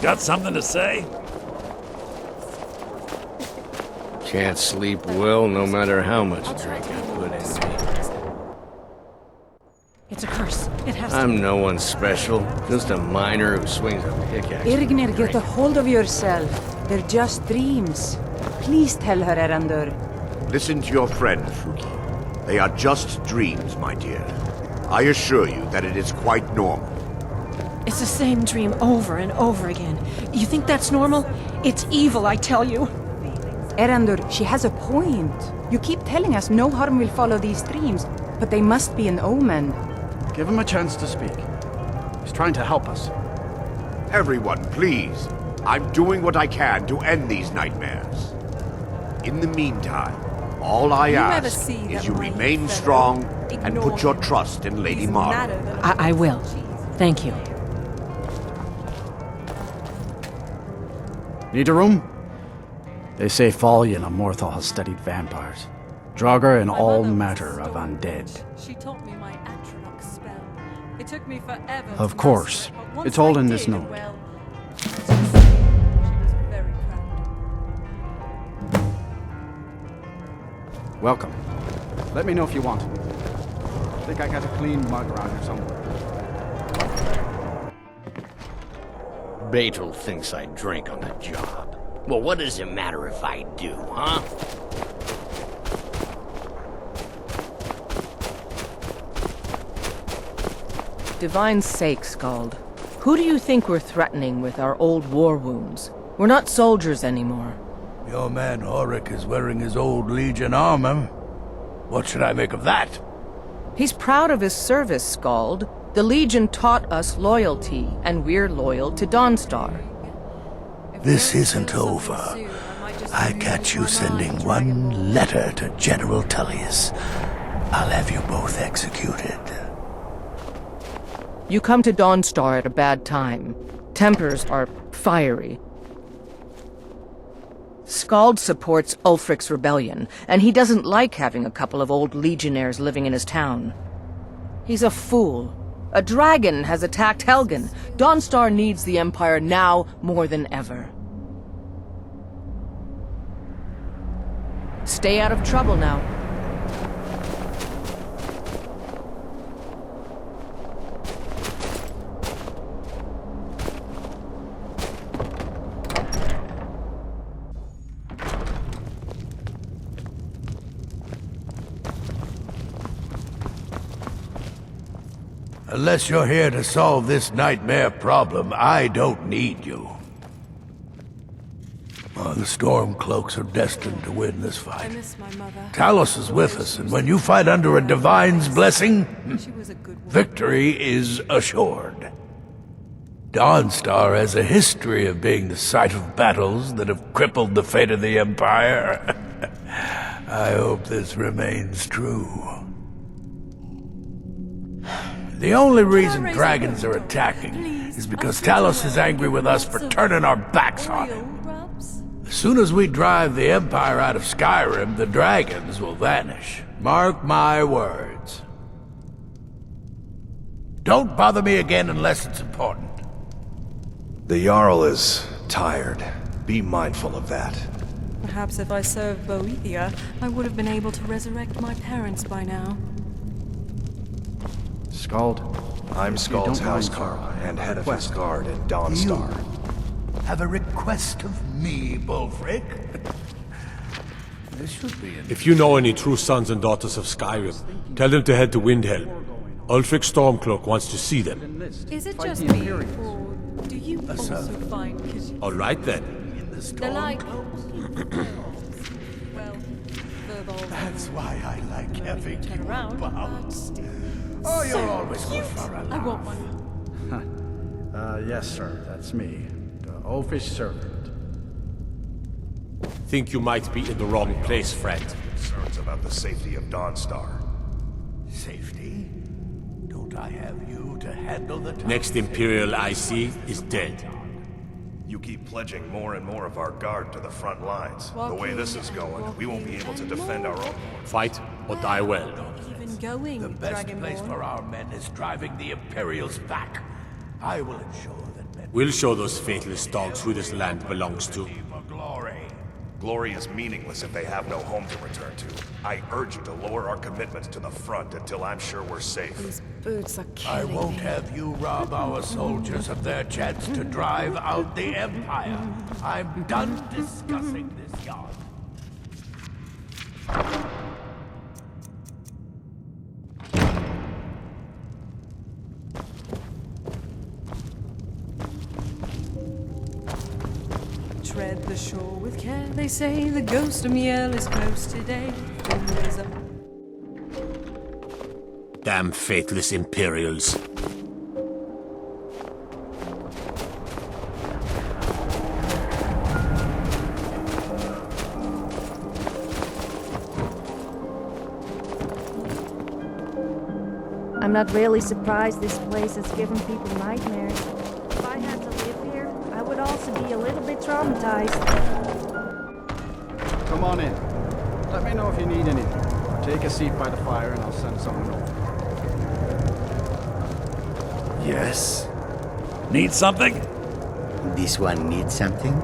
Got something to say? Can't sleep well no matter how much drink I put in me. It's a curse. It has to I'm no one special, just a miner who swings a pickaxe. Irgnir, get a hold of yourself. They're just dreams. Please tell her, Erandur. Listen to your friend, Fuki. They are just dreams, my dear. I assure you that it is quite normal. It's the same dream over and over again. You think that's normal? It's evil, I tell you. Erandur, she has a point. You keep telling us no harm will follow these dreams, but they must be an omen. Give him a chance to speak. He's trying to help us. Everyone, please. I'm doing what I can to end these nightmares. In the meantime, all I ask is you remain strong and put your trust in Lady Mara. I will. Thank you. Need a room? They say Fallion of Morthal has studied vampires. Draugr and all matter of undead. She taught me my Atronach spell. It took me forever. Of course. It's all in this note. She was very proud. Welcome. Let me know if you want. I think I got a clean mug around here somewhere. Batel thinks I drink on the job. Well, what does it matter if I do, huh? Divine's sake, Skald. Who do you think we're threatening with our old war wounds? We're not soldiers anymore. Your man Auric is wearing his old Legion armor. What should I make of that? He's proud of his service, Skald. The Legion taught us loyalty, and we're loyal to Dawnstar. This isn't over. I catch you sending one letter to General Tullius. I'll have you both executed. You come to Dawnstar at a bad time. Tempers are fiery. Skald supports Ulfric's rebellion, and he doesn't like having a couple of old legionnaires living in his town. He's a fool. A dragon has attacked Helgen. Dawnstar needs the Empire now more than ever. Stay out of trouble now. Unless you're here to solve this nightmare problem, I don't need you. Oh, the Stormcloaks are destined to win this I fight. miss my mother. Talos is with us, and when you fight under a Divine's blessing, She was a good woman. victory is assured. Dawnstar has a history of being the site of battles that have crippled the fate of the Empire. I hope this remains true. The only reason dragons are attacking is because Talos is angry with us for turning our backs on him. As soon as we drive the Empire out of Skyrim, the dragons will vanish. Mark my words. Don't bother me again unless it's important. The Jarl is tired. Be mindful of that. Perhaps if I served Boethia, I would have been able to resurrect my parents by now. Skald. I'm Skald's don't mind, housecarl and head of request. his guard in Dawnstar. Have a request of me, Bulfric? This should be If you know any true sons and daughters of Skyrim, tell them to head to Windhelm. Ulfric Stormcloak wants to see them. Is it just me, or do you also find... All right then. They're like... well, verbal... That's why I like having turn you around, bound. but still. Oh, you're So always good cute. for a I want laugh. one. Yes, sir. That's me. The oafish servant. Think you might be in the wrong place, friend. Concerns about the safety of Dawnstar. Safety? Don't I have you to handle the town? Next Imperial I see is dead. You keep pledging more and more of our guard to the front lines. The way this is going, we won't be able to defend our own. Fight or die well. Even going, The best place Dragonborn. for our men is driving the Imperials back. I will ensure that men We'll show those faithless dogs who this land belongs to. Glory is meaningless if they have no home to return to. I urge you to lower our commitments to the front until I'm sure we're safe. These birds are I killing won't me. have you rob our soldiers of their chance to drive out the Empire. I'm done discussing this yard. Tread the shore with care, they say. The ghost of Miel is close today. Fingers up. Damn faithless Imperials. I'm not really surprised this place has given people nightmares. If I had to live here, I would also be a little bit traumatized. Come on in. Let me know if you need anything. Take a seat by the fire and I'll send someone over. Yes? Need something? This one needs something?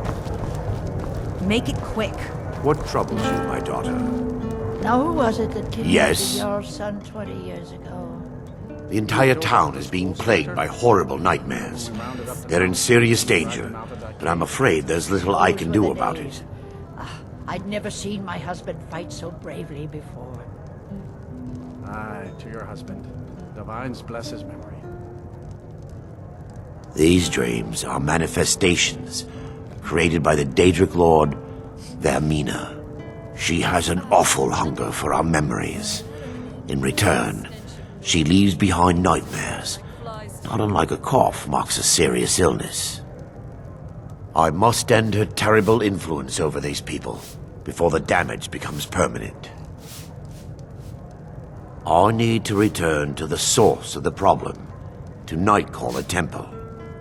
Make it quick. What troubles you, my daughter? Now, who was it that kidnapped Yes. your son 20 years ago? The entire town is being plagued by horrible nightmares. They're in serious danger, but I'm afraid there's little I can do about it. I'd never seen my husband fight so bravely before. Aye, to your husband. Divines bless his memory. These dreams are manifestations created by the Daedric Lord, Vermina. She has an awful hunger for our memories. In return, she leaves behind nightmares, not unlike a cough marks a serious illness. I must end her terrible influence over these people before the damage becomes permanent. I need to return to the source of the problem, to Nightcaller Temple.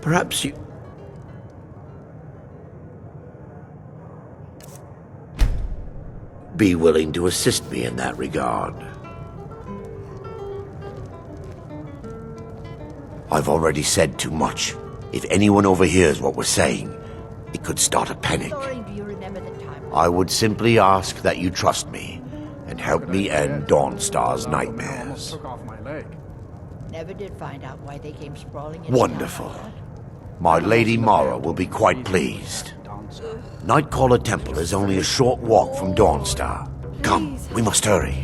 Perhaps you... be willing to assist me in that regard. I've already said too much. If anyone overhears what we're saying, it could start a panic. Sorry, do you remember the time? I would simply ask that you trust me and help me end Dawnstar's nightmares. Took off my leg. Never did find out why they came sprawling in. Wonderful. My Lady Mara will be quite pleased. Nightcaller Temple is only a short walk from Dawnstar. Come, we must hurry.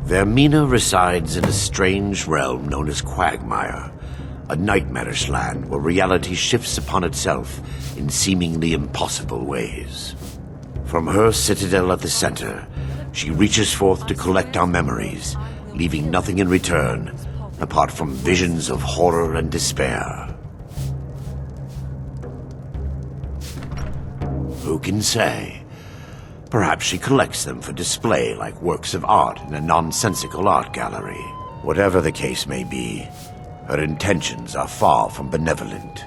Vermina resides in a strange realm known as Quagmire, a nightmarish land where reality shifts upon itself in seemingly impossible ways. From her citadel at the center, she reaches forth to collect our memories, leaving nothing in return apart from visions of horror and despair. Who can say? Perhaps she collects them for display like works of art in a nonsensical art gallery. Whatever the case may be, her intentions are far from benevolent.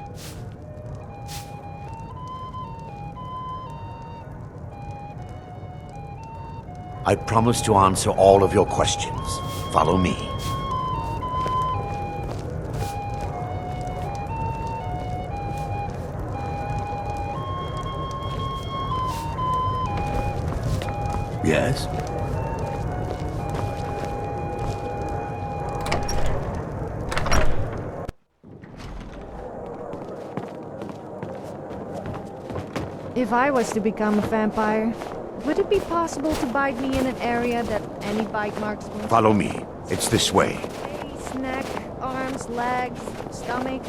I promise to answer all of your questions. Follow me. Yes? If I was to become a vampire, would it be possible to bite me in an area that any bite marks won't? Follow me. It's this way. Face, neck, arms, legs, stomach.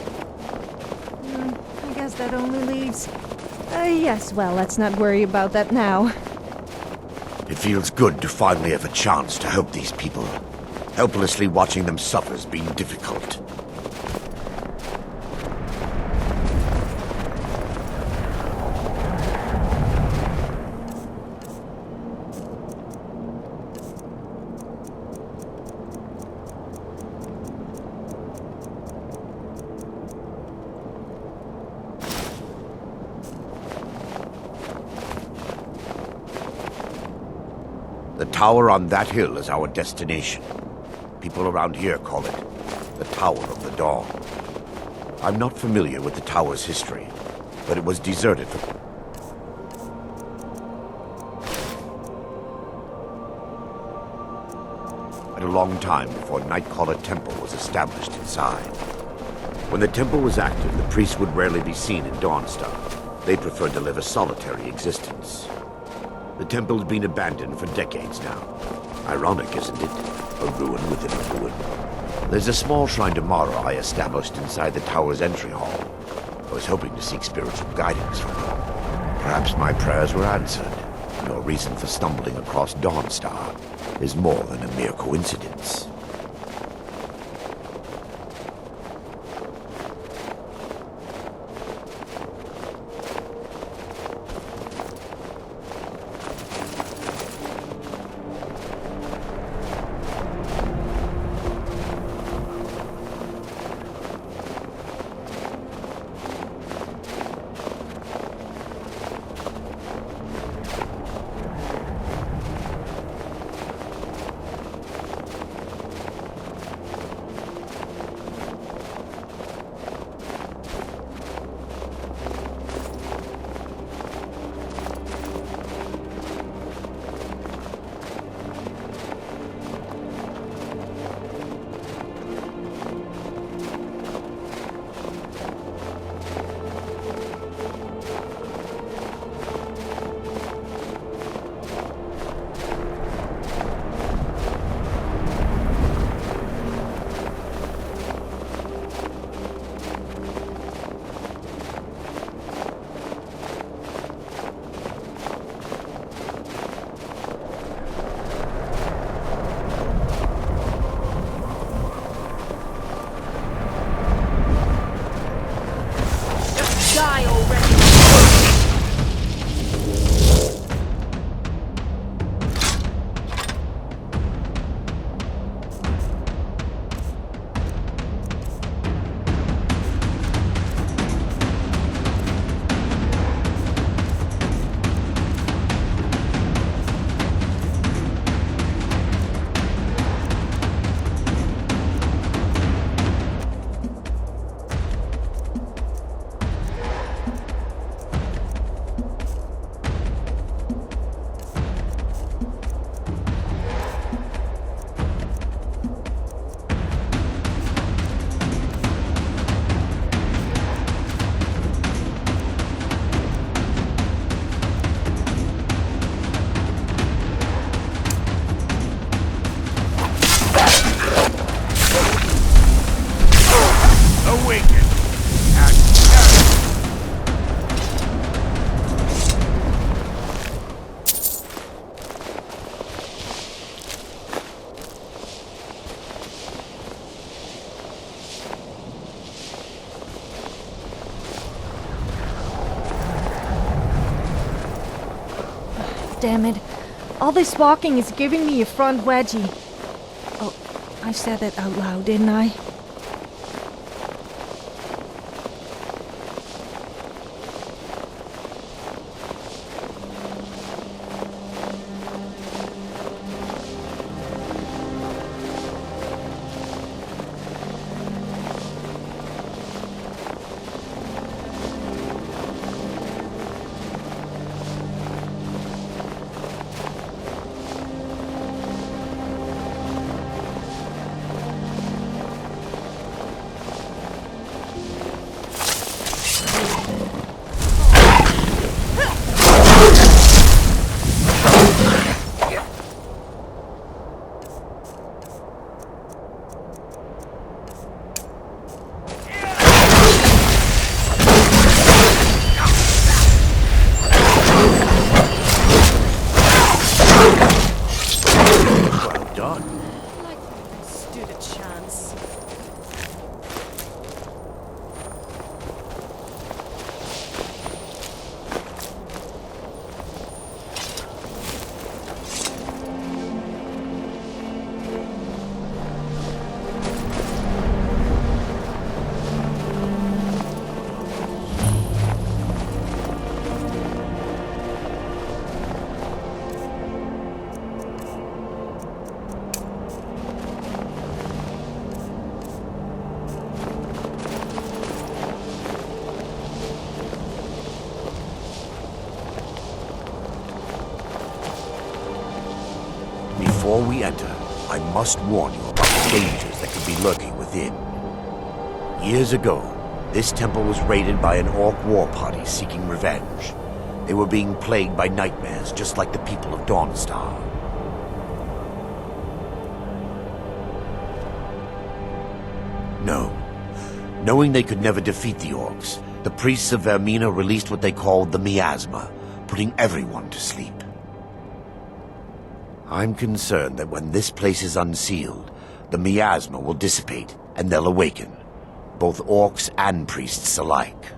I guess that only leaves... yes, well, let's not worry about that now. It feels good to finally have a chance to help these people. Helplessly watching them suffer's been difficult. The tower on that hill is our destination. People around here call it the Tower of the Dawn. I'm not familiar with the tower's history, but it was deserted for quite a long time before Nightcaller Temple was established inside. When the temple was active, the priests would rarely be seen in Dawnstar. They preferred to live a solitary existence. The temple's been abandoned for decades now. Ironic, isn't it? A ruin within a ruin. There's a small shrine to Mara I established inside the tower's entry hall. I was hoping to seek spiritual guidance from her. Perhaps my prayers were answered. Your reason for stumbling across Dawnstar is more than a mere coincidence. Damn it. All this walking is giving me a front wedgie. Oh, I said that out loud, didn't I? Before we enter, I must warn you about the dangers that could be lurking within. Years ago, this temple was raided by an orc war party seeking revenge. They were being plagued by nightmares, just like the people of Dawnstar. No. Knowing they could never defeat the orcs, the priests of Vermina released what they called the miasma, putting everyone to sleep. I'm concerned that when this place is unsealed, the miasma will dissipate and they'll awaken, both orcs and priests alike.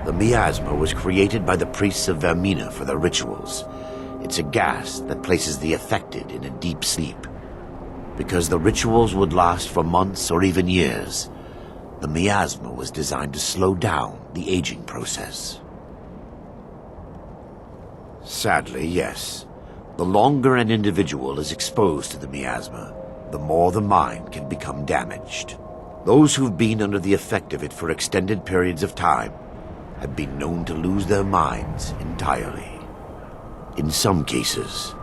The miasma was created by the priests of Vermina for their rituals. It's a gas that places the affected in a deep sleep. Because the rituals would last for months or even years, the miasma was designed to slow down the aging process. Sadly, yes. The longer an individual is exposed to the miasma, the more the mind can become damaged. Those who've been under the effect of it for extended periods of time have been known to lose their minds entirely. In some cases,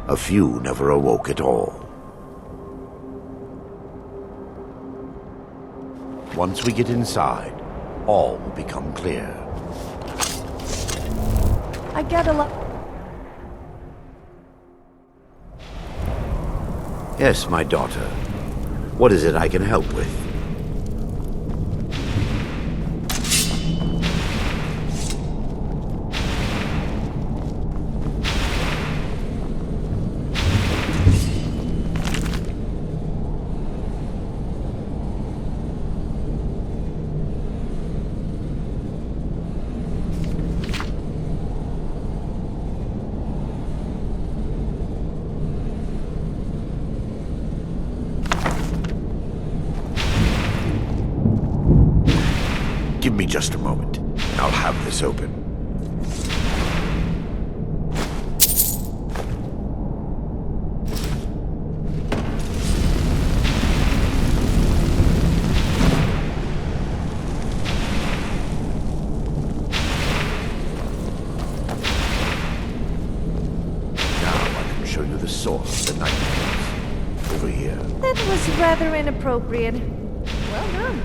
a few never awoke at all. Once we get inside, all will become clear. I get a lot. Yes, my daughter. What is it I can help with? Give me just a moment, and I'll have this open. Now I can show you the source of the nightmares. Over here. That was rather inappropriate. Well done.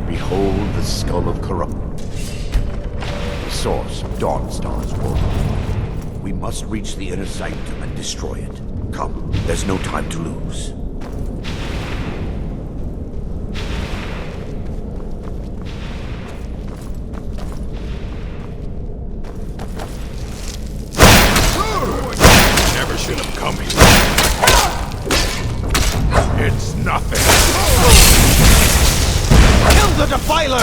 Behold the skull of corrupt, the source of Dawnstar's world. We must reach the inner sanctum and destroy it. Come, there's no time to lose. Never should have come here. It's nothing. Kill the defiler!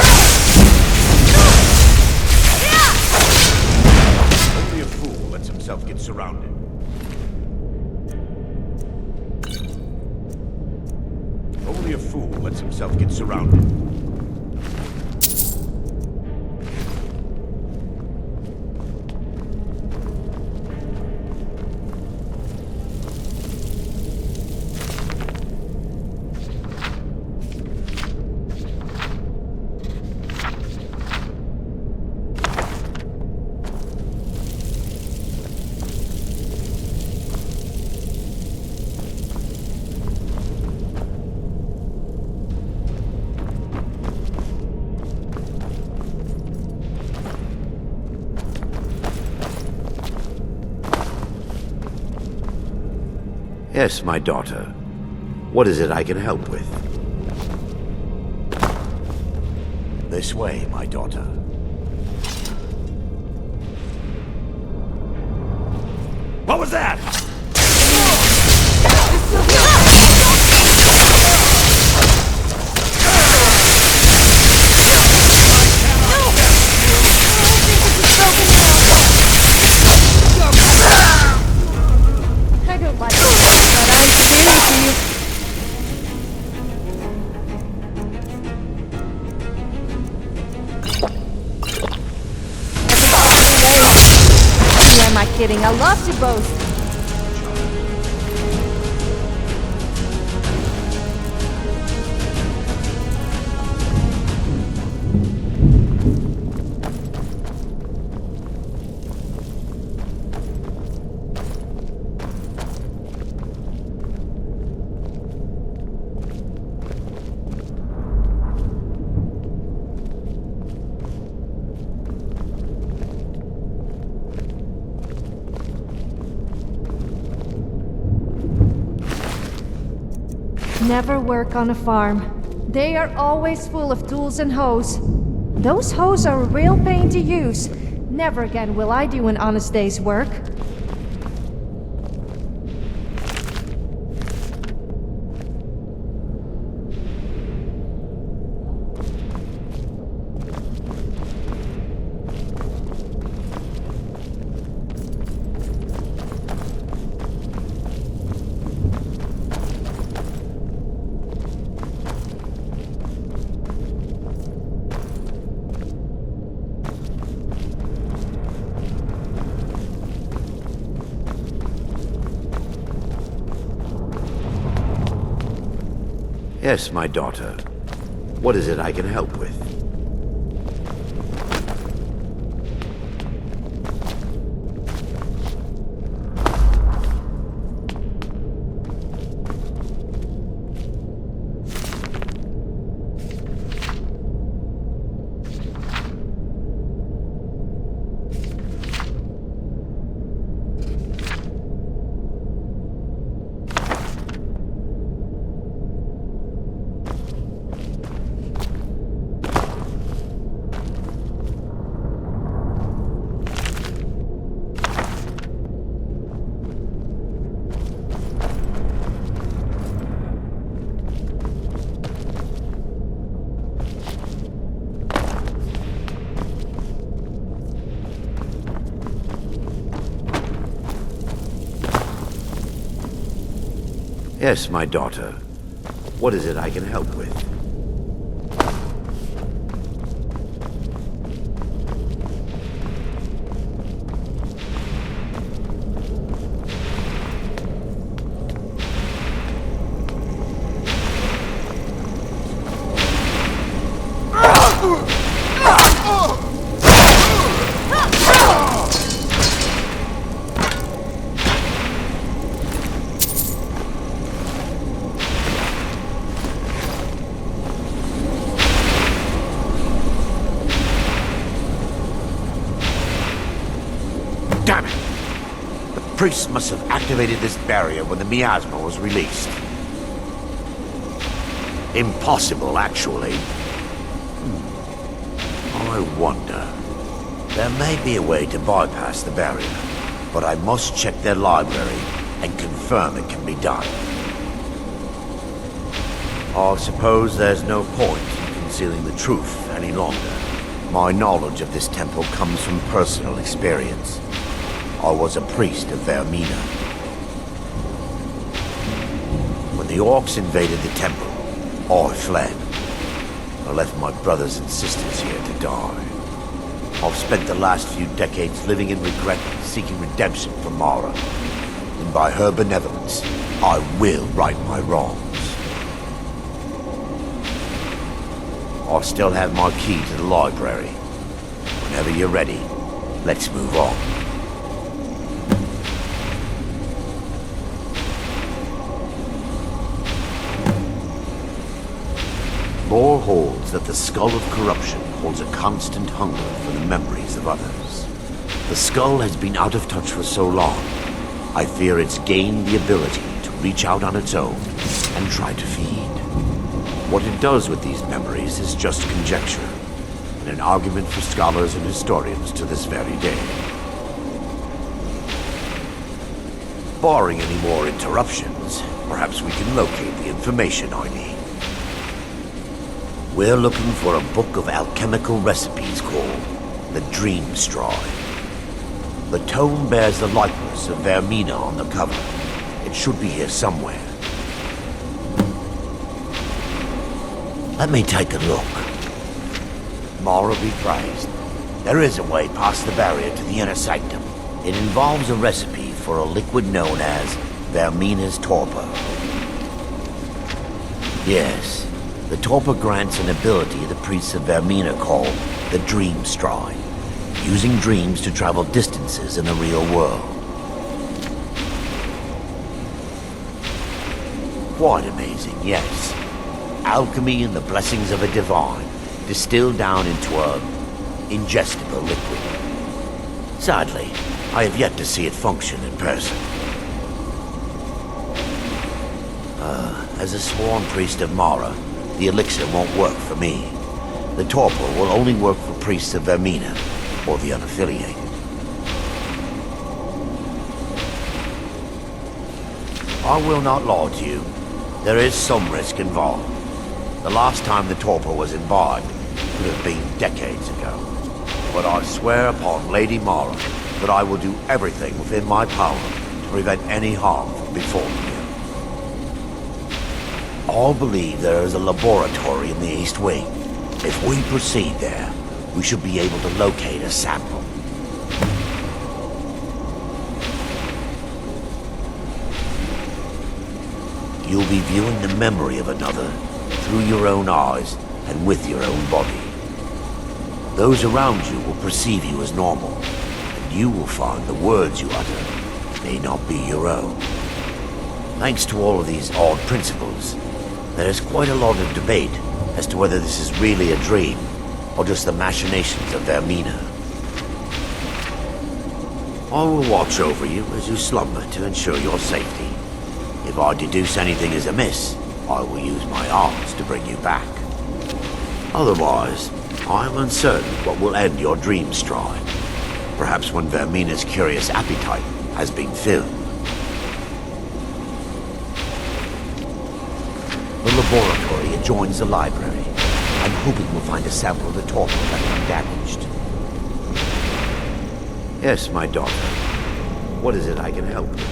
Only a fool lets himself get surrounded. Only a fool lets himself get surrounded. Yes, my daughter. What is it I can help with? This way, my daughter. What was that? I don't like it, but I'm feeling for you. Who am I kidding? I love you both. Never work on a farm. They are always full of tools and hoes. Those hoes are a real pain to use. Never again will I do an honest day's work. Yes, my daughter. What is it I can help with? Yes, my daughter. What is it I can help with? Damn it! The priest must have activated this barrier when the miasma was released. Impossible, actually. I wonder. There may be a way to bypass the barrier, but I must check their library and confirm it can be done. I suppose there's no point in concealing the truth any longer. My knowledge of this temple comes from personal experience. I was a priest of Vermina. When the orcs invaded the temple, I fled. I left my brothers and sisters here to die. I've spent the last few decades living in regret, seeking redemption from Mara. And by her benevolence, I will right my wrongs. I still have my key to the library. Whenever you're ready, let's move on. Lore holds that the skull of corruption holds a constant hunger for the memories of others. The skull has been out of touch for so long, I fear it's gained the ability to reach out on its own and try to feed. What it does with these memories is just conjecture, and an argument for scholars and historians to this very day. Barring any more interruptions, perhaps we can locate the information I need. We're looking for a book of alchemical recipes called the Dream Straw. The tome bears the likeness of Vermina on the cover. It should be here somewhere. Let me take a look. Mara be praised. There is a way past the barrier to the inner sanctum. It involves a recipe for a liquid known as Vermina's torpor. Yes. The torpor grants an ability the priests of Vermina call the Dream Straw, using dreams to travel distances in the real world. Quite amazing, yes. Alchemy and the blessings of a divine, distilled down into a ingestible liquid. Sadly, I have yet to see it function in person. As a sworn priest of Mara, the elixir won't work for me. The torpor will only work for priests of Vermina, or the unaffiliated. I will not lie to you. There is some risk involved. The last time the torpor was imbibed could have been decades ago. But I swear upon Lady Mara that I will do everything within my power to prevent any harm from befalling you. I believe there is a laboratory in the East Wing. If we proceed there, we should be able to locate a sample. You'll be viewing the memory of another through your own eyes and with your own body. Those around you will perceive you as normal, and you will find the words you utter may not be your own. Thanks to all of these odd principles, there is quite a lot of debate as to whether this is really a dream or just the machinations of Vermina. I will watch over you as you slumber to ensure your safety. If I deduce anything is amiss, I will use my arts to bring you back. Otherwise, I am uncertain what will end your dream stride. Perhaps when Vermina's curious appetite has been filled. The laboratory adjoins the library. I'm hoping we'll find a sample of the torpor left undamaged. Yes, my daughter. What is it I can help with?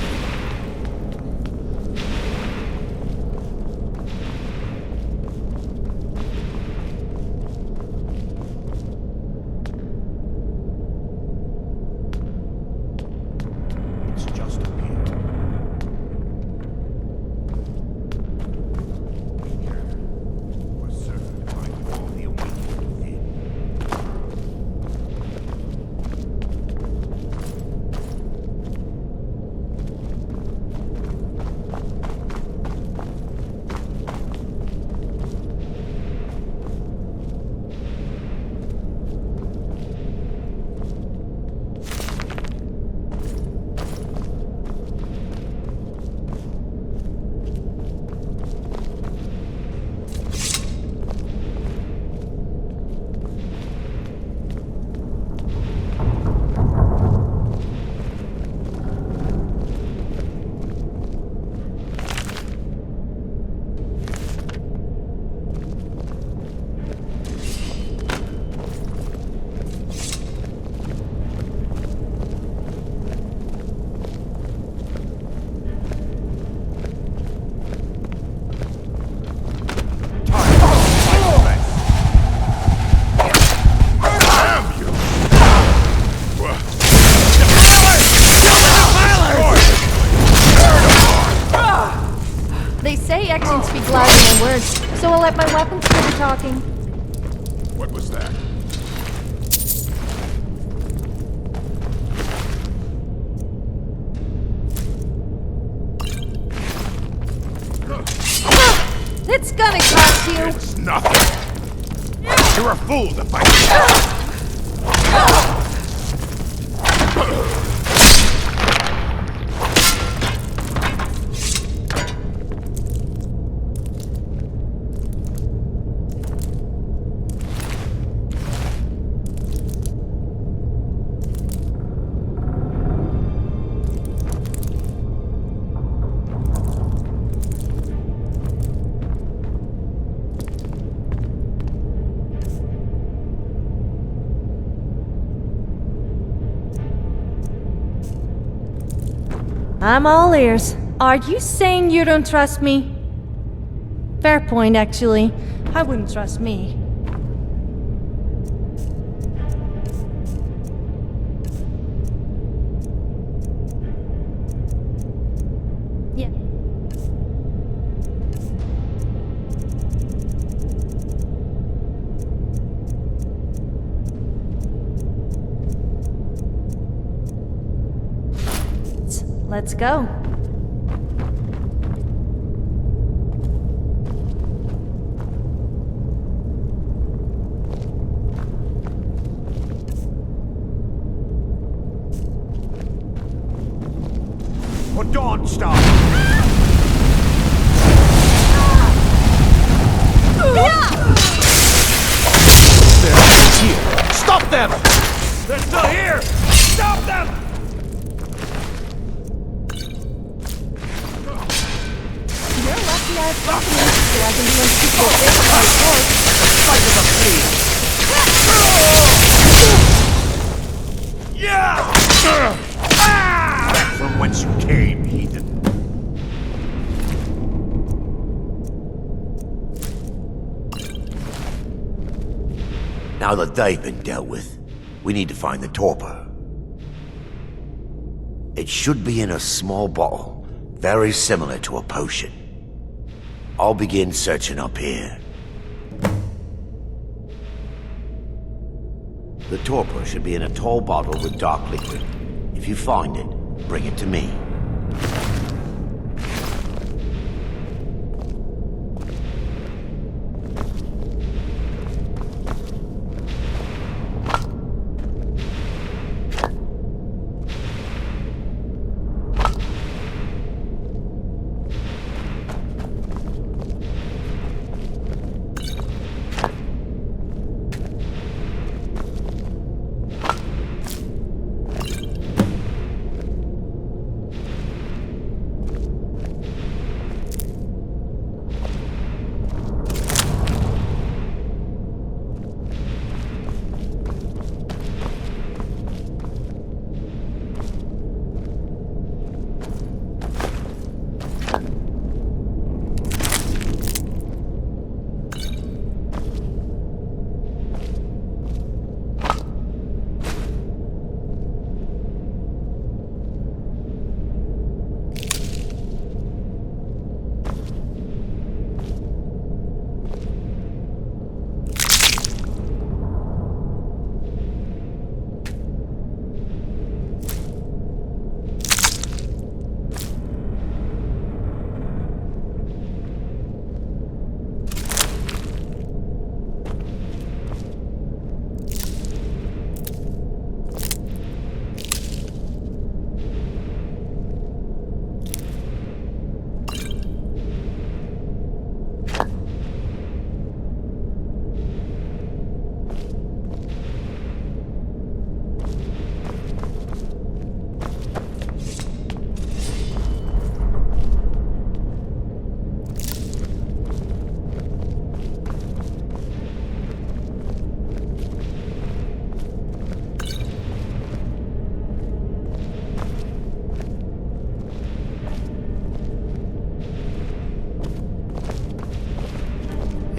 So I'll let my weapons do the talking. What was that? It's gonna cost you! It's nothing! You're a fool to fight! I'm all ears. Are you saying you don't trust me? Fair point, actually. I wouldn't trust me. Yeah. Let's go. For Dawn Star! so I can do unspeakable things on my horse. Fight as a flea! Back from whence you came, heathen. Now that they've been dealt with, we need to find the torpor. It should be in a small bottle, very similar to a potion. I'll begin searching up here. The torpor should be in a tall bottle with dark liquid. If you find it, bring it to me.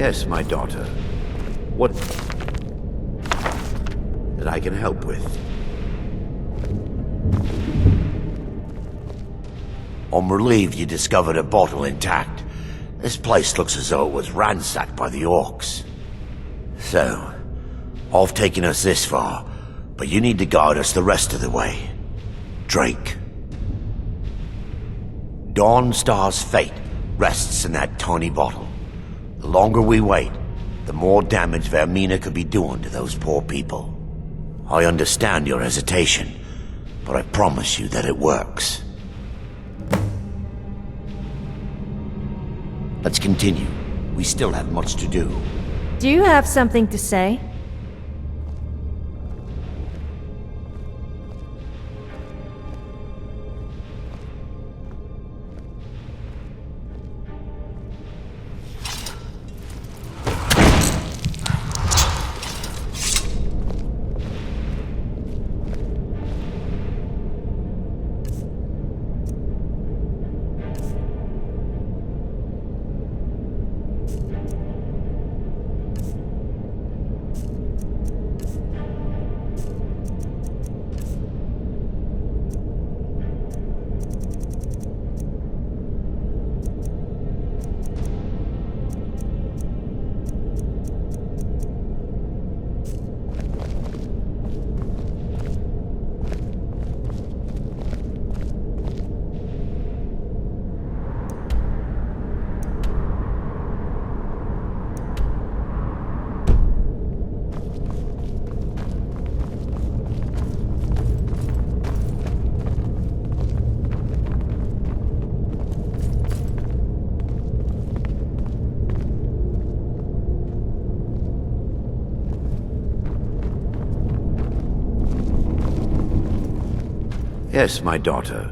Yes, my daughter. What that I can help with? I'm relieved you discovered a bottle intact. This place looks as though it was ransacked by the orcs. So, I've taken us this far, but you need to guide us the rest of the way. Drake. Dawnstar's fate rests in that tiny bottle. The longer we wait, the more damage Vermina could be doing to those poor people. I understand your hesitation, but I promise you that it works. Let's continue. We still have much to do. Do you have something to say? Yes, my daughter.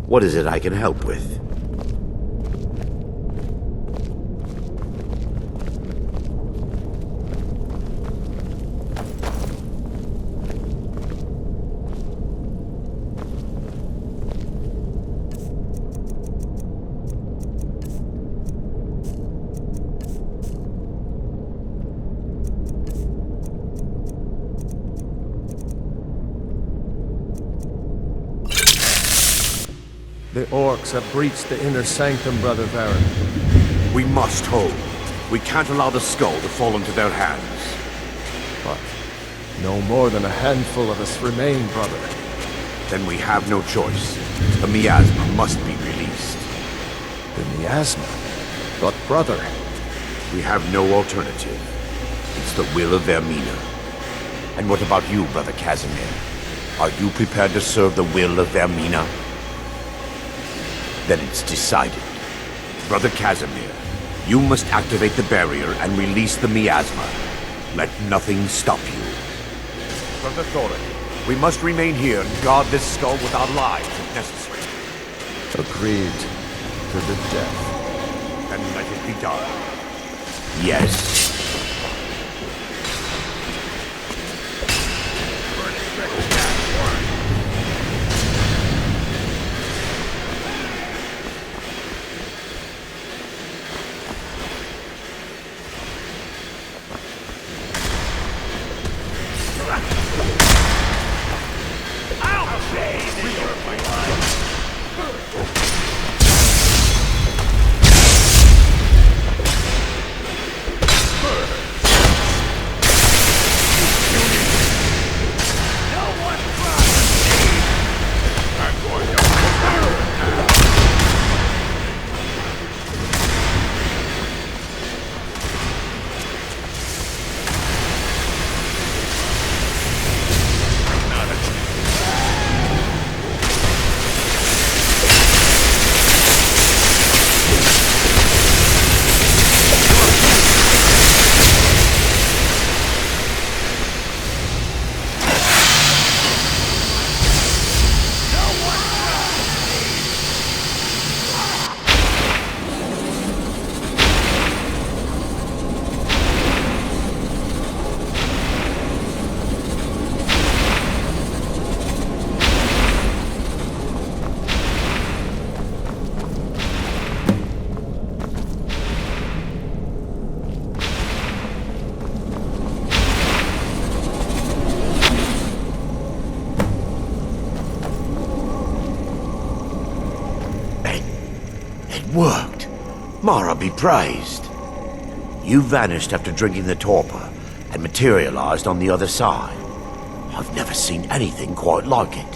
What is it I can help with? The orcs have breached the inner sanctum, Brother Varen. We must hold. We can't allow the skull to fall into their hands. But no more than a handful of us remain, brother. Then we have no choice. The miasma must be released. The miasma? But brother... We have no alternative. It's the will of Vermina. And what about you, Brother Casimir? Are you prepared to serve the will of Vermina? Then it's decided. Brother Casimir, you must activate the barrier and release the miasma. Let nothing stop you. Brother Thorin, we must remain here and guard this skull with our lives if necessary. Agreed. To the death. Then let it be done. Yes. Worked. Mara be praised. You vanished after drinking the torpor and materialized on the other side. I've never seen anything quite like it.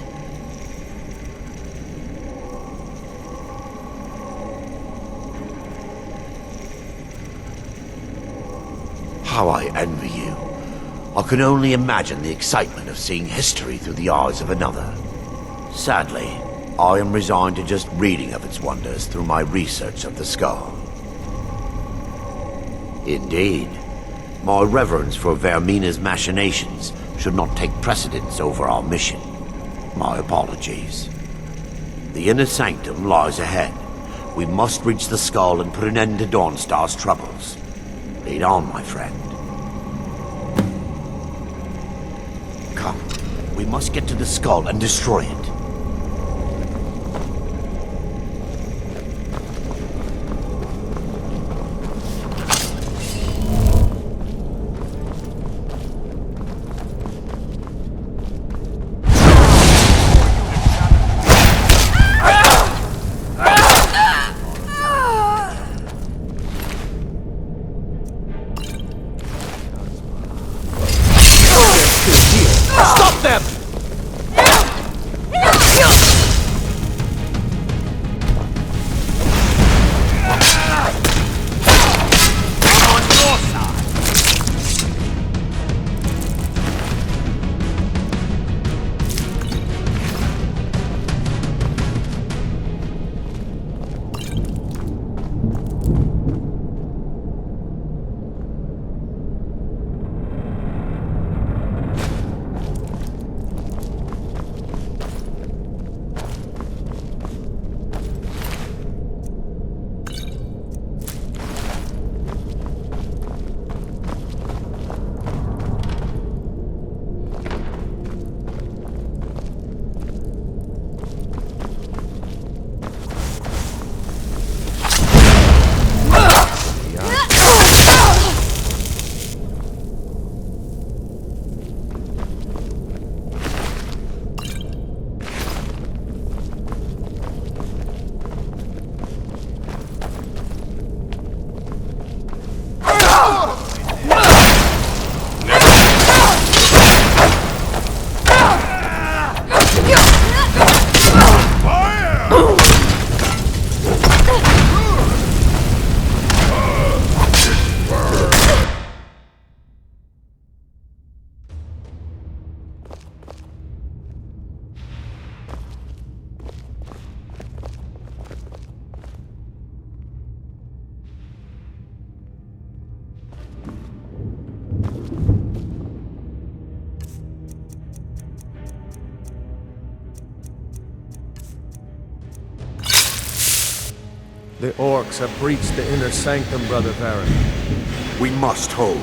How I envy you. I can only imagine the excitement of seeing history through the eyes of another. Sadly, I am resigned to just reading of its wonders through my research of the skull. Indeed, my reverence for Vermina's machinations should not take precedence over our mission. My apologies. The inner sanctum lies ahead. We must reach the skull and put an end to Dawnstar's troubles. Lead on, my friend. Come, we must get to the skull and destroy it. Stop them! The orcs have breached the inner sanctum, Brother Baron. We must hold.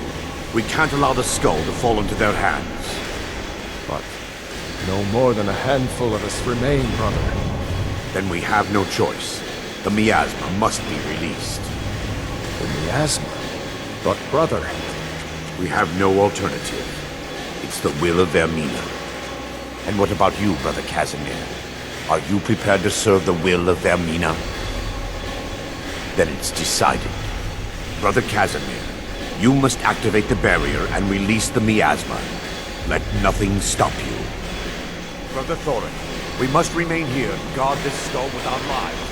We can't allow the skull to fall into their hands. But no more than a handful of us remain, brother. Then we have no choice. The miasma must be released. The miasma? But brother... We have no alternative. It's the will of Vermina. And what about you, Brother Casimir? Are you prepared to serve the will of Vermina? Then it's decided. Brother Casimir, you must activate the barrier and release the miasma. Let nothing stop you. Brother Thorin, we must remain here and guard this skull with our lives.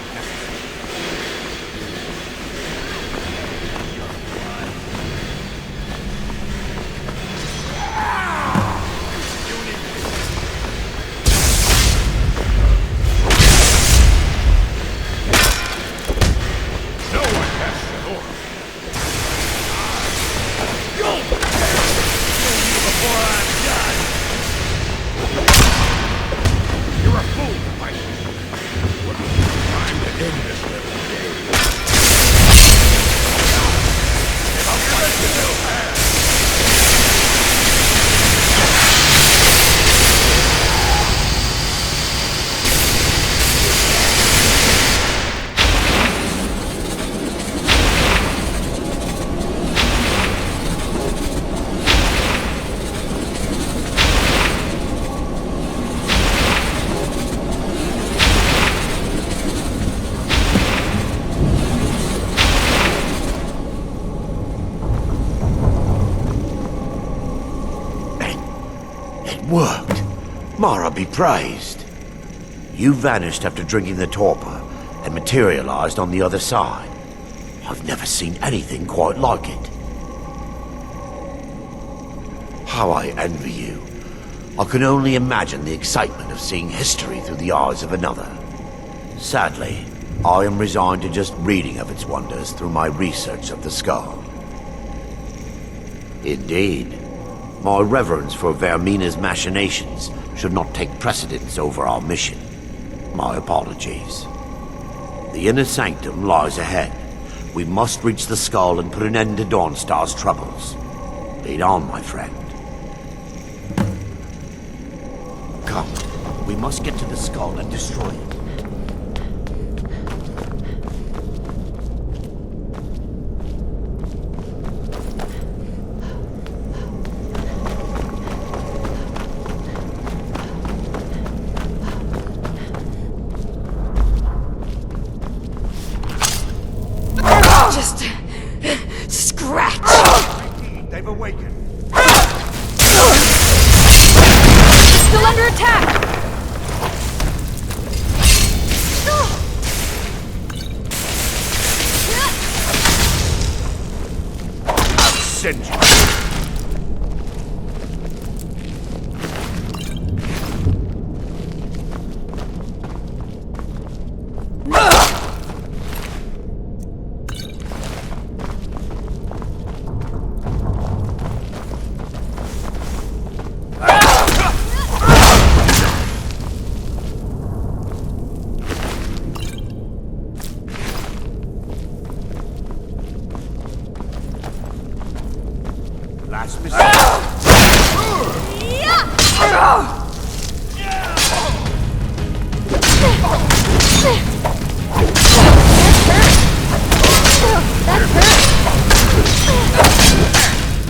Worked. Mara be praised. You vanished after drinking the torpor and materialized on the other side. I've never seen anything quite like it. How I envy you. I can only imagine the excitement of seeing history through the eyes of another. Sadly, I am resigned to just reading of its wonders through my research of the skull. Indeed. My reverence for Vermina's machinations should not take precedence over our mission. My apologies. The inner sanctum lies ahead. We must reach the skull and put an end to Dawnstar's troubles. Lead on, my friend. Come, we must get to the skull and destroy it. They've awakened. Still under attack! I'll send you. Last mistake.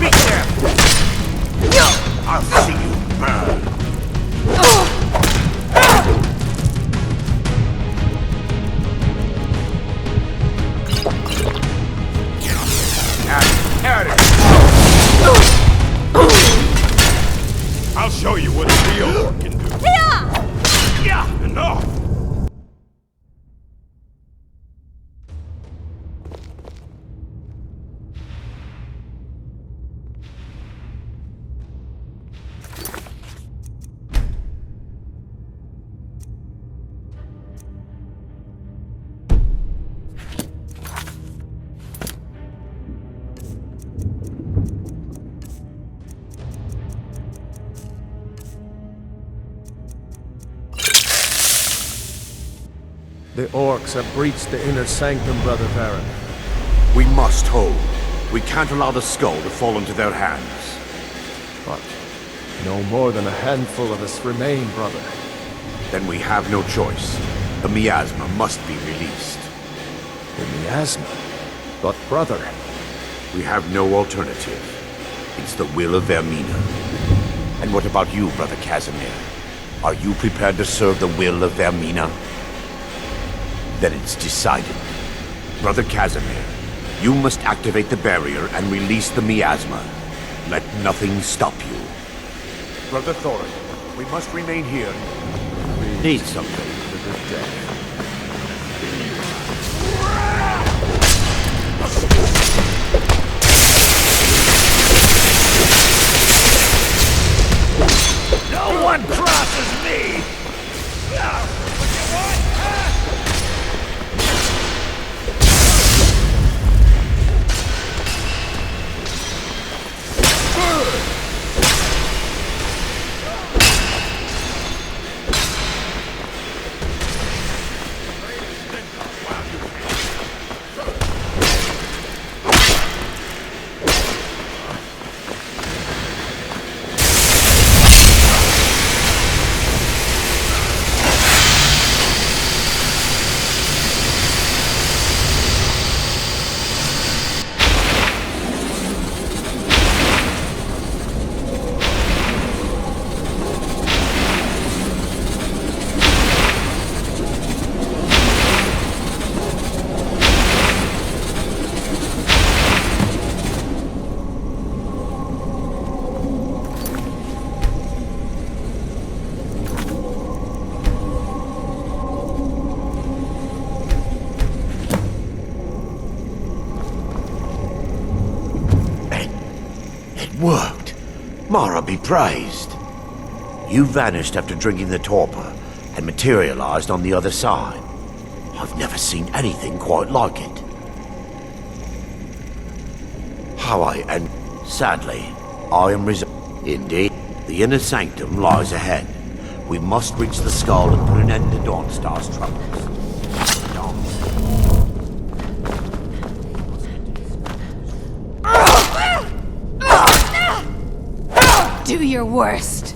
Be careful. I'll see you burn. I'll show you what a real orc can do. Yeah, enough. The orcs have breached the inner sanctum, Brother Baron. We must hold. We can't allow the skull to fall into their hands. But no more than a handful of us remain, brother. Then we have no choice. The miasma must be released. The miasma? But brother... We have no alternative. It's the will of Vermina. And what about you, Brother Casimir? Are you prepared to serve the will of Vermina? Then it's decided. Brother Casimir, you must activate the barrier and release the miasma. Let nothing stop you. Brother Thorin, we must remain here. Need something. No one crosses me! Worked. Mara be praised. You vanished after drinking the torpor and materialized on the other side. I've never seen anything quite like it. Sadly, I am Indeed, the inner sanctum lies ahead. We must reach the skull and put an end to Dawnstar's troubles. Do your worst.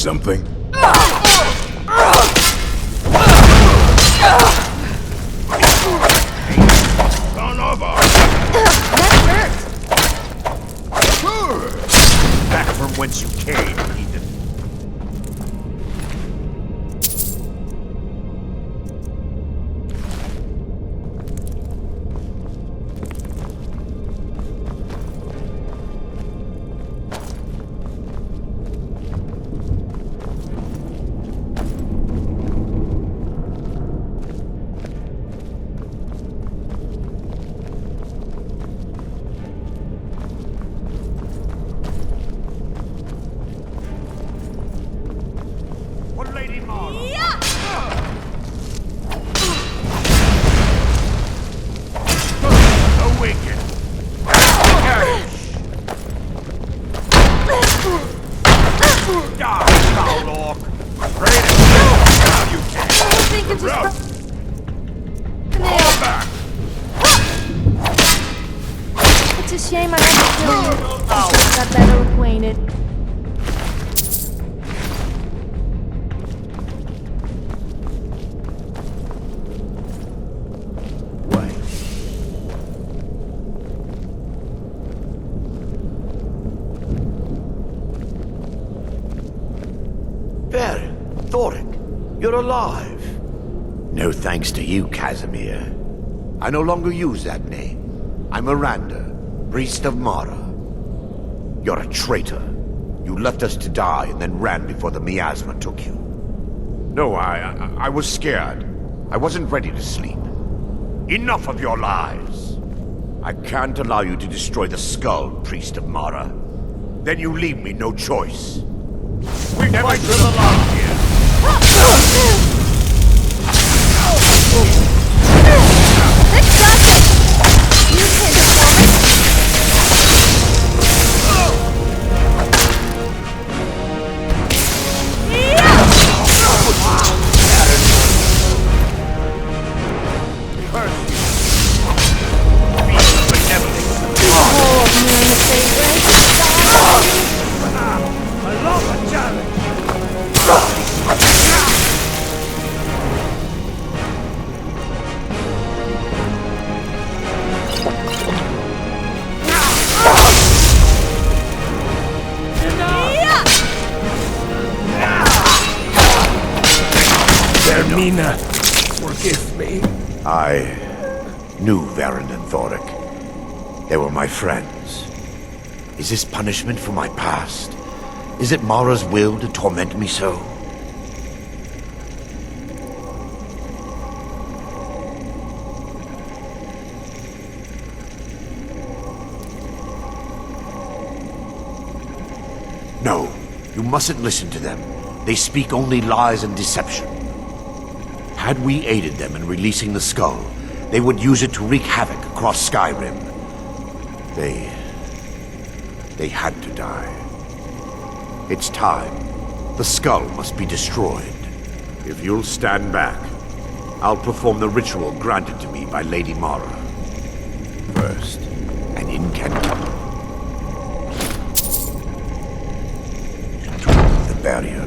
something? Son of a... That hurt! Back from whence you came, heathen. It's a shame I had to kill you. I got better acquainted. Thoric, you're alive. No thanks to you, Casimir. I no longer use that name. I'm Miranda, priest of Mara. You're a traitor. You left us to die and then ran before the miasma took you. No, I was scared. I wasn't ready to sleep. Enough of your lies. I can't allow you to destroy the skull, priest of Mara. Then you leave me no choice. We never should have allowed here. Let's got it! You can't stop it! Mina, forgive me. I knew Varen and Thoric. They were my friends. Is this punishment for my past? Is it Mara's will to torment me so? No, you mustn't listen to them. They speak only lies and deception. Had we aided them in releasing the skull, they would use it to wreak havoc across Skyrim. They had to die. It's time. The skull must be destroyed. If you'll stand back, I'll perform the ritual granted to me by Lady Mara. First, an incantation. The barrier.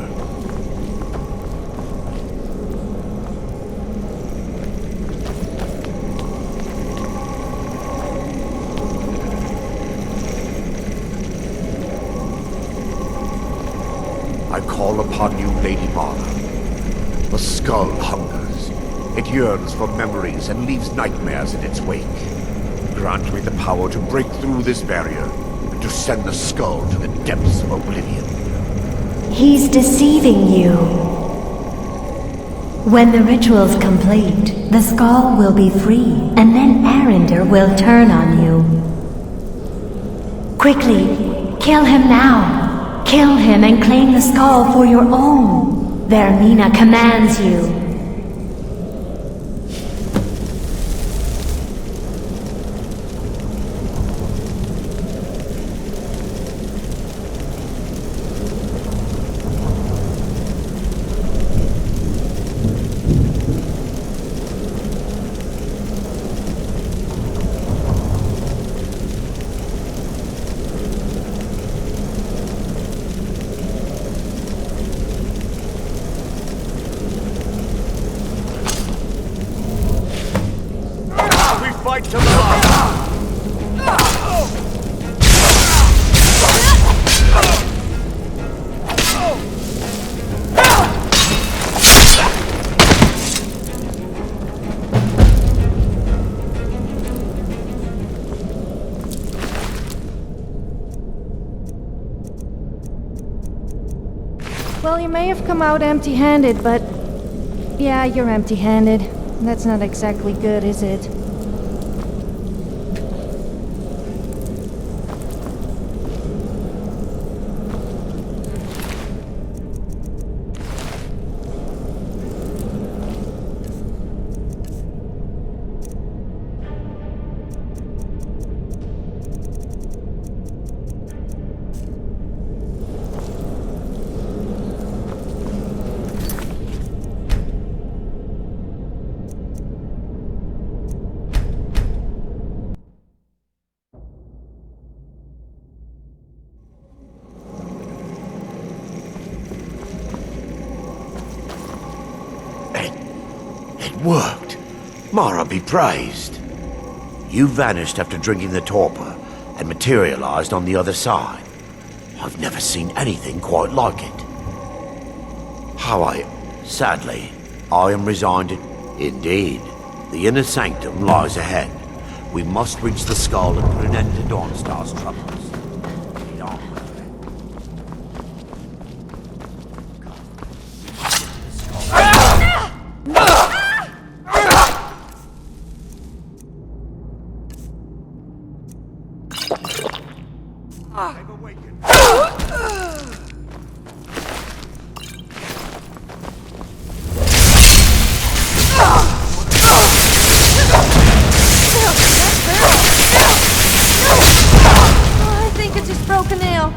I call upon you, Lady Mara. The skull hungers. It yearns for memories and leaves nightmares in its wake. Grant me the power to break through this barrier and to send the skull to the depths of oblivion. He's deceiving you. When the ritual's complete, the skull will be free, and then Arender will turn on you. Quickly, kill him now. Kill him and claim the skull for your own. Vermina commands you. right to blood! Well, you may have come out empty-handed, but... yeah, you're empty-handed. That's not exactly good, is it? It worked. Mara be praised. You vanished after drinking the torpor and materialized on the other side. I've never seen anything quite like it. Sadly, I am resigned. Indeed, the inner sanctum lies ahead. We must reach the skull and put an end to Dawnstar's troubles. Get on with it. I've awakened. I think it just broke a nail.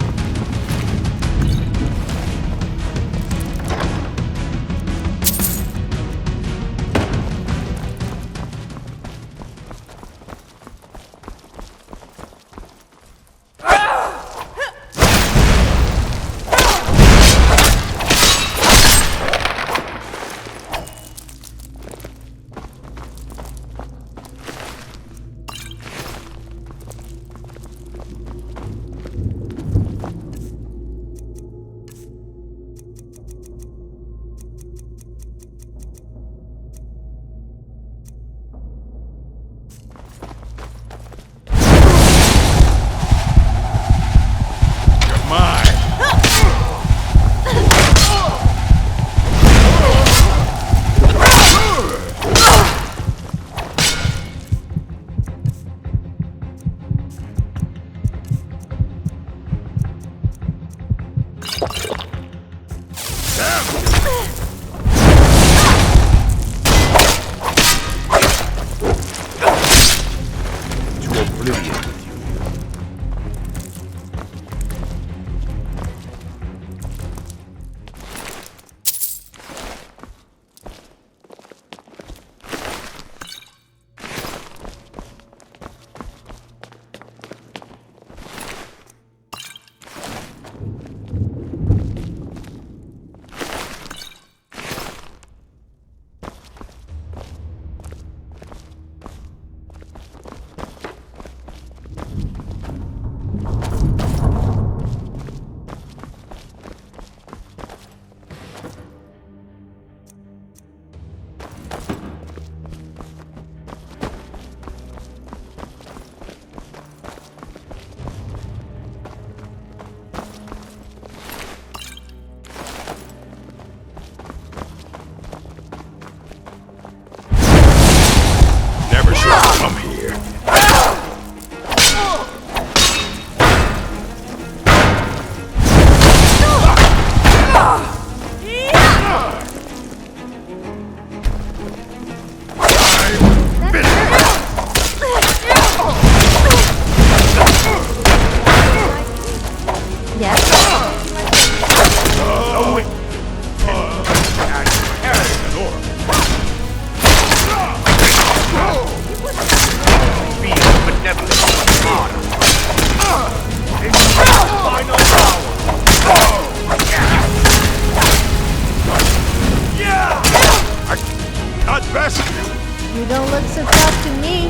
Talk to me.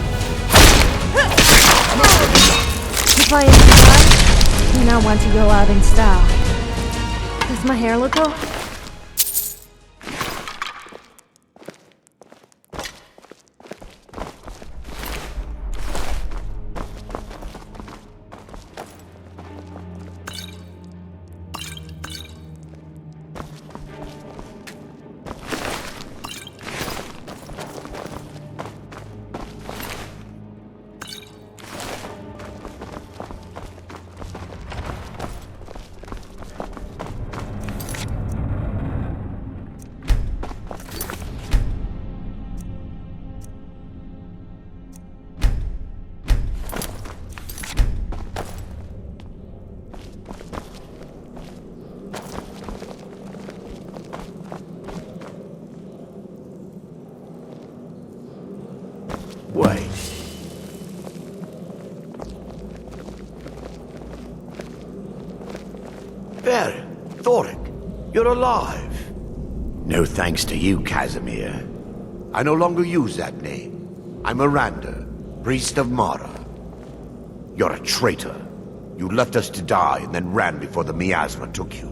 If I am fun, then I want to go out in style. Does my hair look off? Wait. There, Thoric, you're alive. No thanks to you, Casimir. I no longer use that name. I'm Miranda, priest of Mara. You're a traitor. You left us to die and then ran before the miasma took you.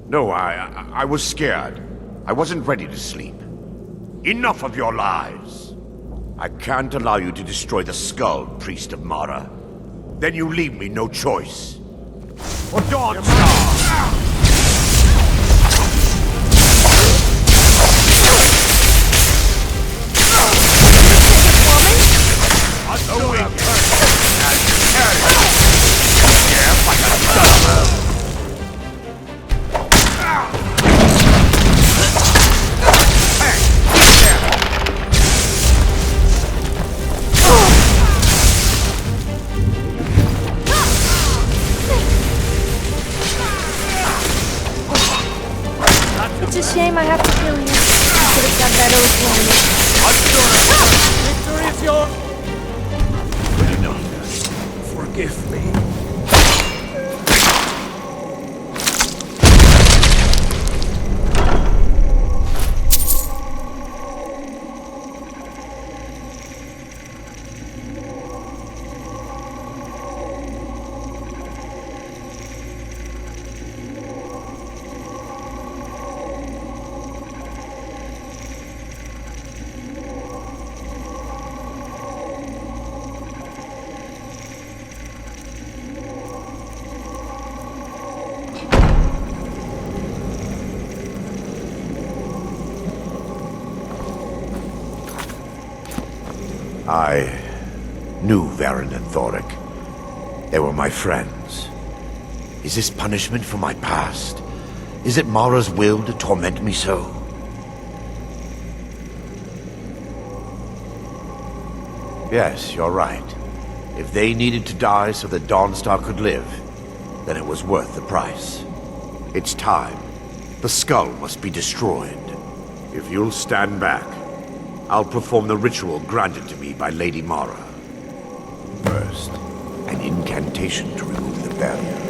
No, I was scared. I wasn't ready to sleep. Enough of your lies. I can't allow you to destroy the skull, priest of Mara. Then you leave me no choice. Or Dawnstar! It's a shame I have to kill you. I could have got better with Victory is yours! Forgive me. I knew Varen and Thoric. They were my friends. Is this punishment for my past? Is it Mara's will to torment me so? Yes, you're right. If they needed to die so that Dawnstar could live, then it was worth the price. It's time. The skull must be destroyed. If you'll stand back, I'll perform the ritual granted to me by Lady Mara. First, an incantation to remove the barrier.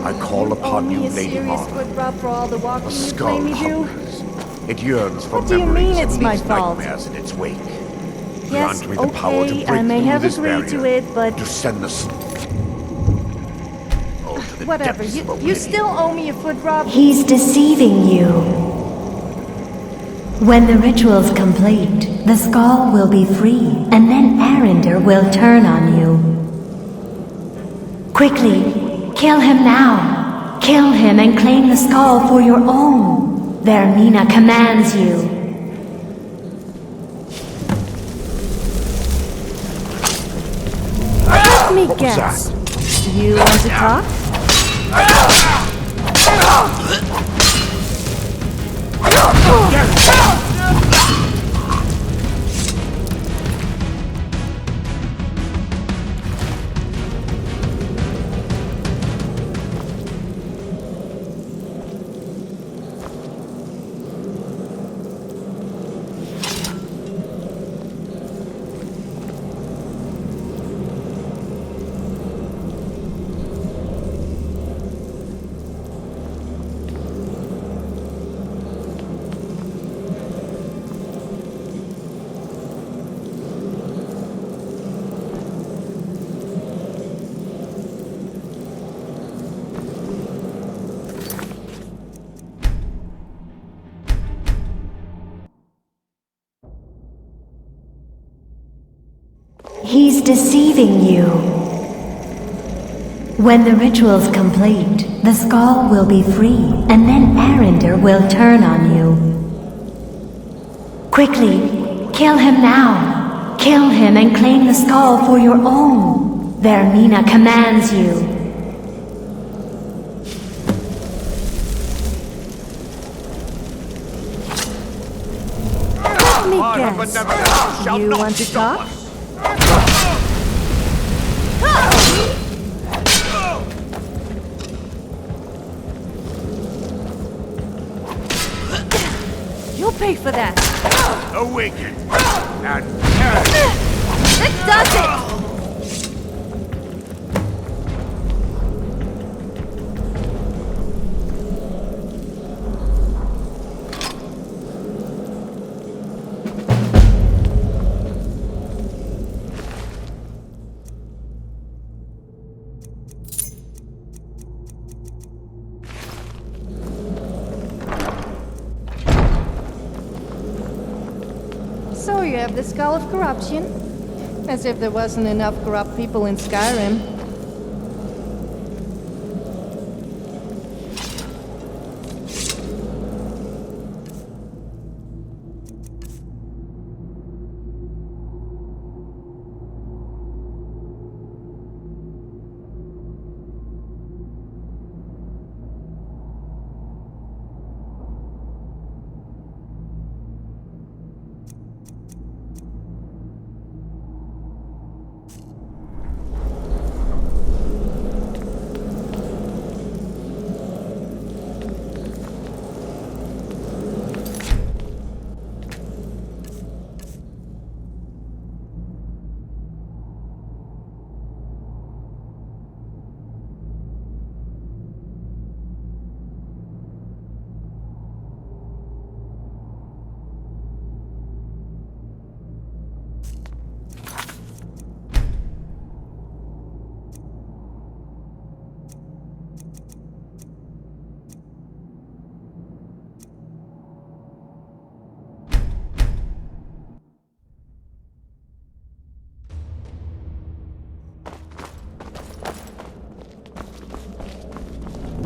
I call upon you, Lady Mara. For all the walking The you skull claim you do? hungers. It yearns for What do you memories mean and it's my leaves fault? nightmares in its wake. Yes, Grant me the power to okay, break I may through have this agreed to barrier, it, but... to send the Whatever, you still owe me a foot rub. He's deceiving you. When the ritual's complete, the skull will be free, and then Arender will turn on you. Quickly, kill him now. Kill him and claim the skull for your own. Vermina commands you. Let me guess. You want to talk? He's deceiving you. When the ritual's complete, the skull will be free, and then Arender will turn on you. Quickly, kill him now. Kill him and claim the skull for your own. Vermina commands you. Let me guess. You want to talk? You'll pay for that. Awaken and That does it! So you have the Skull of Corruption? As if there wasn't enough corrupt people in Skyrim.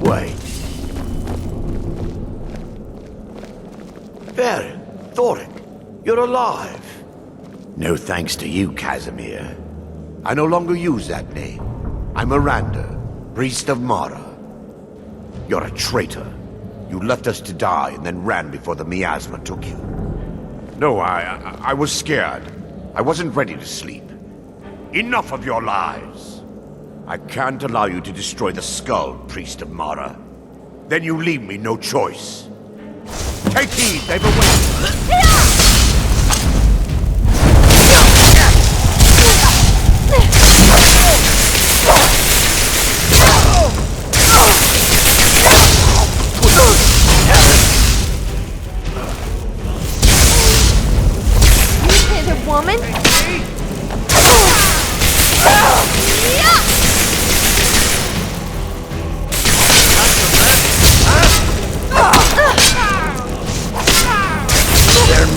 Wait. Baron, Thoric, you're alive. No thanks to you, Casimir. I no longer use that name. I'm Miranda, priest of Mara. You're a traitor. You left us to die and then ran before the miasma took you. No, I was scared. I wasn't ready to sleep. Enough of your lies. I can't allow you to destroy the skull, priest of Mara. Then you leave me no choice. Take heed, they've awakened. You hit a woman?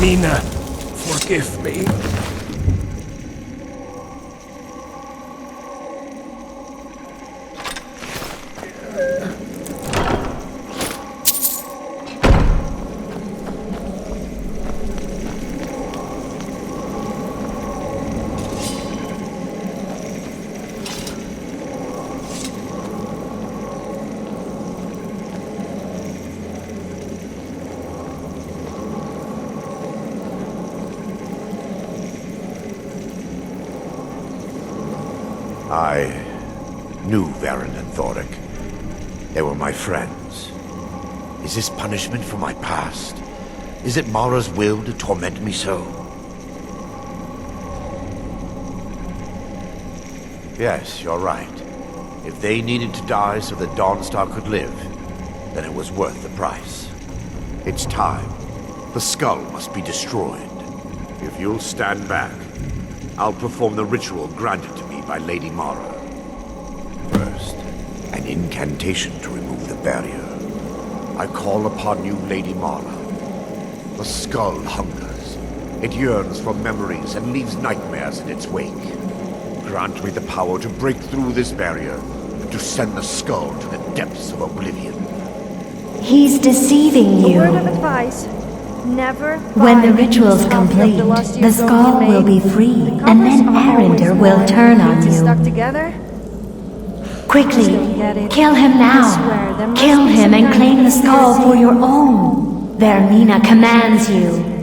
Mina, forgive me. I knew Varen and Thoric. They were my friends. Is this punishment for my past? Is it Mara's will to torment me so? Yes, you're right. If they needed to die so that Dawnstar could live, then it was worth the price. It's time. The skull must be destroyed. If you'll stand back, I'll perform the ritual granted to me by Lady Mara. First, an incantation to remove the barrier. I call upon you, Lady Mara. The skull hungers. It yearns for memories and leaves nightmares in its wake. grant me the power to break through this barrier, and to send the skull to the depths of oblivion. He's deceiving A you. word of advice. Never When the buy ritual's a copy of complete, Lusty the Goat skull you will made. be free, The and covers then are always Arender will bad. turn on Pieces you. stuck together? Quickly, Don't get it. kill him I swear, there now. must Kill be him some and kind claim of the skull conspiracy. for your own. Vermina commands you.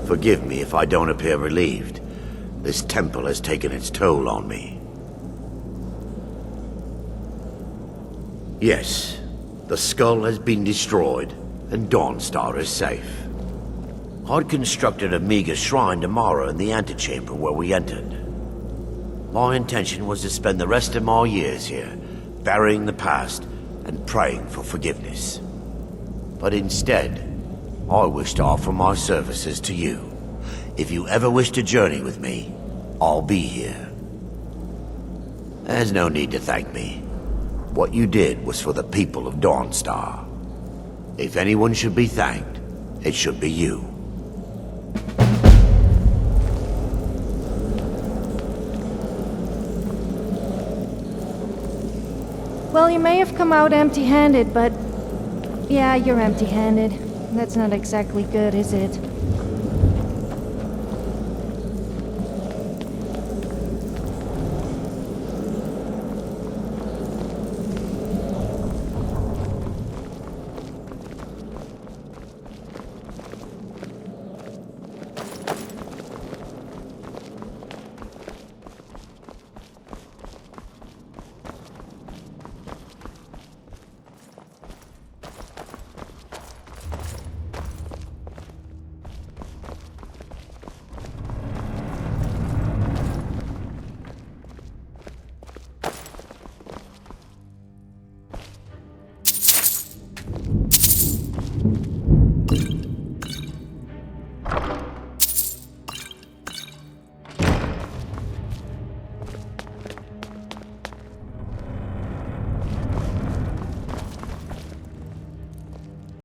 Forgive me if I don't appear relieved. This temple has taken its toll on me. Yes, the skull has been destroyed, and Dawnstar is safe. I'd constructed a meager shrine tomorrow in the antechamber where we entered. My intention was to spend the rest of my years here, burying the past and praying for forgiveness. But instead, I wish to offer my services to you. If you ever wish to journey with me, I'll be here. There's no need to thank me. What you did was for the people of Dawnstar. If anyone should be thanked, it should be you. Well, you may have come out empty-handed, but... yeah, you're empty-handed. That's not exactly good, is it?